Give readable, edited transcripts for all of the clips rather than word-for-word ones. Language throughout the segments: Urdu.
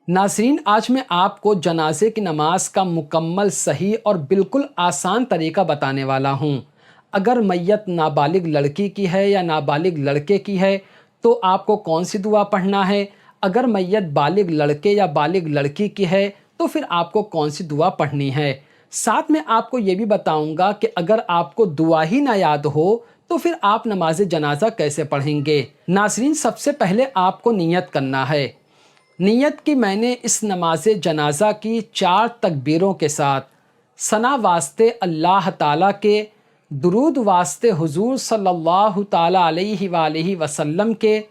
ناظرین، آج میں آپ کو جنازے کی نماز کا مکمل صحیح اور بالکل آسان طریقہ بتانے والا ہوں۔ اگر میت نابالغ لڑکی کی ہے یا نابالغ لڑکے کی ہے تو آپ کو کون سی دعا پڑھنا ہے؟ اگر میت بالغ لڑکے یا بالغ لڑکی کی ہے تو پھر آپ کو کون سی دعا پڑھنی ہے؟ ساتھ میں آپ کو یہ بھی بتاؤں گا کہ اگر آپ کو دعا ہی نہ یاد ہو تو پھر آپ نماز جنازہ کیسے پڑھیں گے؟ ناظرین، سب سے پہلے آپ کو نیت کرنا ہے۔ نیت کی میں نے اس نماز جنازہ کی 4 تکبیروں کے ساتھ ثنا واسطے اللہ تعالیٰ کے، درود واسطے حضور صلی اللہ تعالیٰ علیہ وآلہ وسلم کے،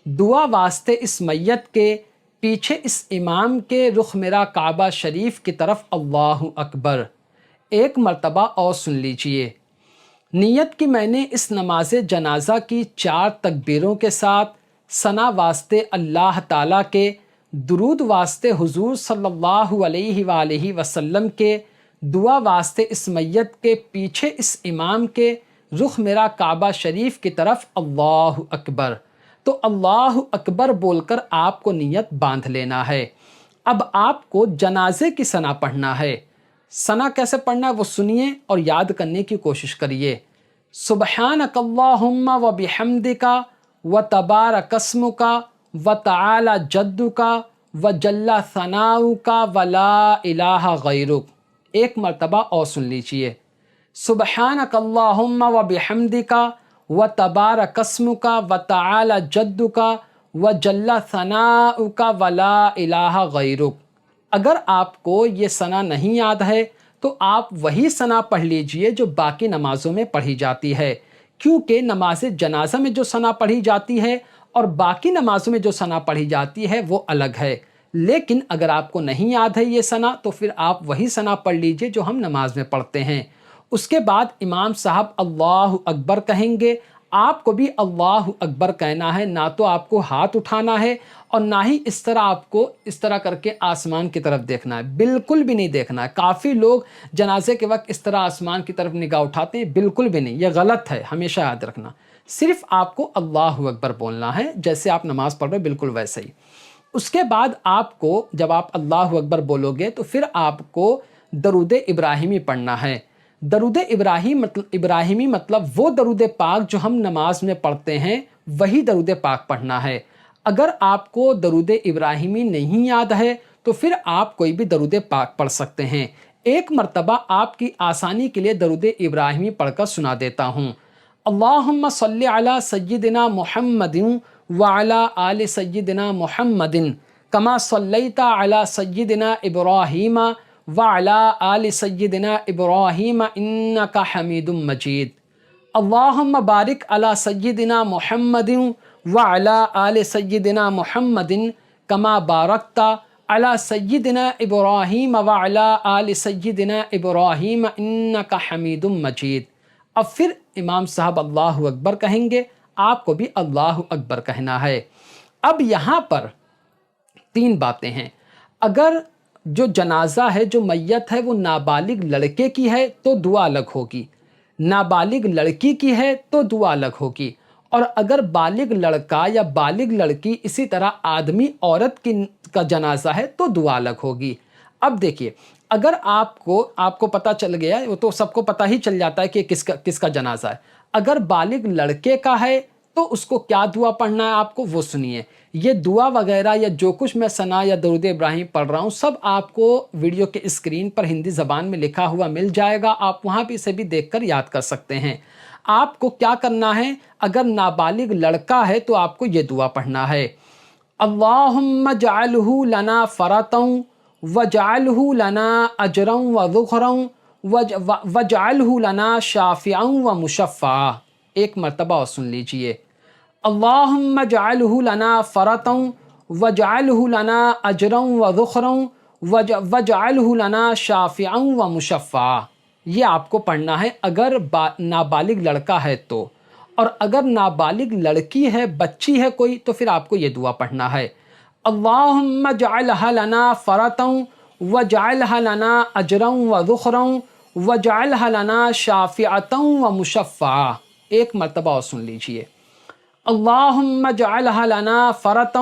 دعا واسطے اس میت کے، پیچھے اس امام کے رخ میرا کعبہ شریف کی طرف اللہ اکبر، ایک مرتبہ اور سن لیجئے۔ نیت کی میں نے اس نماز جنازہ کی 4 تکبیروں کے ساتھ ثنا واسطے اللہ تعالیٰ کے، درود واسطے حضور صلی اللہ علیہ وآلہ وسلم کے، دعا واسطے اس میت کے، پیچھے اس امام کے، رخ میرا کعبہ شریف کی طرف اللہ اکبر۔ تو اللہ اکبر بول کر آپ کو نیت باندھ لینا ہے۔ اب آپ کو جنازے کی ثنا پڑھنا ہے۔ ثنا کیسے پڑھنا ہے وہ سنیے اور یاد کرنے کی کوشش کریے۔ سبحانک اللہم و بحمدک و تبارک اسمک و تعالی جدک و جل ثناؤک و لا الہ غیرک، ایک مرتبہ اور سن لیجئے۔ سبحانک اللہم و بحمدک و تبارک اسمک و تعالی جدک و جل ثناؤک و لا الہ غیرک۔ اگر آپ کو یہ ثنا نہیں یاد ہے تو آپ وہی ثنا پڑھ لیجئے جو باقی نمازوں میں پڑھی جاتی ہے، کیونکہ نماز جنازہ میں جو ثنا پڑھی جاتی ہے اور باقی نمازوں میں جو ثنا پڑھی جاتی ہے وہ الگ ہے۔ لیکن اگر آپ کو نہیں یاد ہے یہ ثنا تو پھر آپ وہی ثنا پڑھ لیجئے جو ہم نماز میں پڑھتے ہیں۔ اس کے بعد امام صاحب اللہ اکبر کہیں گے، آپ کو بھی اللہ اکبر کہنا ہے، نہ تو آپ کو ہاتھ اٹھانا ہے اور نہ ہی اس طرح آپ کو اس طرح کر کے آسمان کی طرف دیکھنا ہے، بالکل بھی نہیں دیکھنا ہے۔ کافی لوگ جنازے کے وقت اس طرح آسمان کی طرف نگاہ اٹھاتے ہیں، بالکل بھی نہیں، یہ غلط ہے، ہمیشہ یاد رکھنا۔ صرف آپ کو اللہ اکبر بولنا ہے، جیسے آپ نماز پڑھ رہے ہیں بالکل ویسے ہی۔ اس کے بعد آپ کو جب آپ اللہ اکبر بولو گے تو پھر آپ کو درود ابراہیمی پڑھنا ہے۔ درود ابراہیمی مطلب وہ درود پاک جو ہم نماز میں پڑھتے ہیں وہی درود پاک پڑھنا ہے۔ اگر آپ کو درود ابراہیمی نہیں یاد ہے تو پھر آپ کوئی بھی درود پاک پڑھ سکتے ہیں۔ ایک مرتبہ آپ کی آسانی کے لیے درود ابراہیمی پڑھ کر سنا دیتا ہوں۔ اللہم صلی علی سیدنا محمد وعلی آل سیدنا محمد کما صلیت علی سیدنا ابراہیم وعلی آل سیدنا ابراہیم انک حمید مجید۔ اللہم بارک علی سیدنا محمد وعلی آل سیدنا محمد کما بارکت علی سیدنا ابراہیم وعلی آل سیدنا ابراہیم انک حمید مجید۔ اب پھر امام صاحب اللہ اکبر کہیں گے، آپ کو بھی اللہ اکبر کہنا ہے۔ اب یہاں پر 3 باتیں ہیں۔ اگر جو جنازہ ہے، جو میت ہے وہ نابالغ لڑکے کی ہے تو دعا الگ ہوگی، نابالغ لڑکی کی ہے تو دعا الگ ہوگی، اور اگر بالغ لڑکا یا بالغ لڑکی اسی طرح آدمی عورت کا جنازہ ہے تو دعا الگ ہوگی۔ اب دیکھیے، اگر آپ کو پتہ چل گیا، وہ تو سب کو پتہ ہی چل جاتا ہے کہ کس کا جنازہ ہے۔ اگر بالغ لڑکے کا ہے تو اس کو کیا دعا پڑھنا ہے آپ کو وہ سنیے۔ یہ دعا وغیرہ یا جو کچھ میں ثنا یا درود ابراہیم پڑھ رہا ہوں سب آپ کو ویڈیو کے اسکرین پر ہندی زبان میں لکھا ہوا مل جائے گا، آپ وہاں بھی اسے بھی دیکھ کر یاد کر سکتے ہیں۔ آپ کو کیا کرنا ہے؟ اگر نابالغ لڑکا ہے تو آپ کو یہ دعا پڑھنا ہے، اللہم اجعلہ لنا فرطا وجعلہ لنا اجرا وذخرا وجعلہ لنا شافعا ومشفعا، ایک مرتبہ اور سن لیجئے۔ اللہم اجعلہ لنا فرطا وجعلہ لنا اجرا وذخرا وجعلہ لنا شافعا ومشفعا، یہ آپ کو پڑھنا ہے اگر نابالغ لڑکا ہے تو۔ اور اگر نابالغ لڑکی ہے، بچی ہے کوئی، تو پھر آپ کو یہ دعا پڑھنا ہے، اللہم اجعلہ لنا فرطا وجعلہ لنا اجرا وذخرا وجعلہ لنا شافعتا ومشفعا، ایک مرتبہ اور سن لیجئے۔ اللہم اجعلہ لنا فرطا